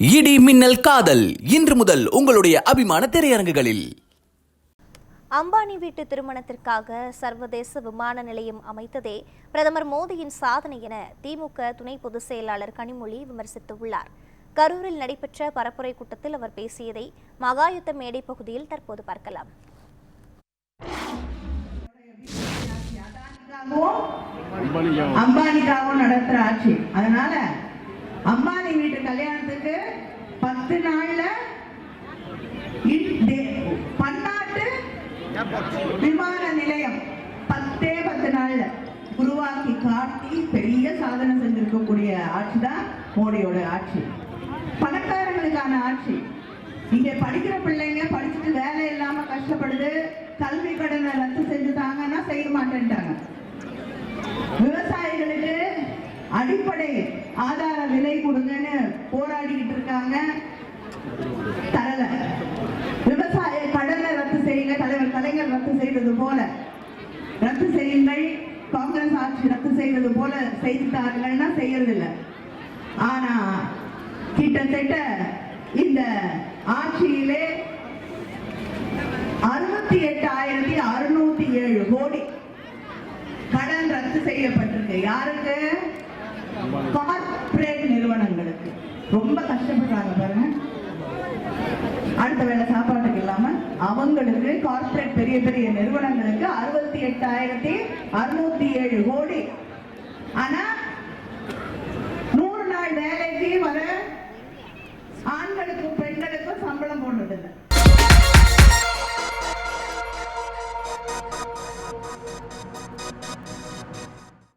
இடி மின்னல் காதல் இன்று முதல் உங்களுடைய அபிமான திரையரங்குகளில். அம்பானி வீட்டு திருமணத்திற்காக சர்வதேச விமான நிலையம் அமைத்ததே பிரதமர் மோடியின் சாதனை என திமுக துணை பொதுச் செயலாளர் கனிமொழி விமர்சித்துள்ளார். கரூரில் நடைபெற்ற பரப்புரை கூட்டத்தில் அவர் பேசியதை மகாயுத்த மேடை பகுதியில் தற்போது பார்க்கலாம். அம்பானிக்காகவும் நடத்துற ஆட்சி. அதனால அம்பானி வீட்டு கல்யாணத்துக்கு 10 நாள்ல பன்னாட்டு விமான நிலையம் 10 நாள்ல உருவாக்கி காட்டி பெரிய சாதனை செஞ்சிருக்கக்கூடிய ஆட்சி தான் மோடியோட ஆட்சி. பணக்காரங்களுக்கான ஆட்சி. இங்க படிக்கிற பிள்ளைங்க படிச்சுட்டு வேலை இல்லாம கஷ்டப்படுது, கல்வி கடனை ரத்து செஞ்சுட்டாங்கன்னா செய்ய மாட்டேன்ட்டாங்க. விவசாயிகளுக்கு அடிப்படை ஆதார விலை கொடுங்கன்னு போராடிக்கிட்டு இருக்காங்க, தரல. விவசாய கடனை ரத்து செய்யுங்க, தலைவர் கலைஞர் ரத்து செய்தது போல ரத்து செய்யுங்கள், காங்கிரஸ் ஆட்சி ரத்து செய்தது போல செய்தார்கள்னா செய்யறதில்லை. ஆனா கிட்டத்தட்ட இந்த ஆட்சியிலே 68,607 கோடி கடன் ரத்து செய்யப்பட்டிருக்கு. யாருக்கு? கார்ப்பரேட் நிறுவனங்களுக்கு. ரொம்ப கஷ்டப்படுறாங்க பாருங்க. அடுத்த வேளை சாப்பாட்டுக்கு இல்லாம அவங்களுக்கு கார்ப்பரேட் பெரிய பெரிய நிறுவனங்களுக்கு 68,607 கோடி. ஆனா 100 நாள் வேலைக்கு வர ஆண்களுக்கும் பெண்களுக்கும் சம்பளம் போடுறதில்லை.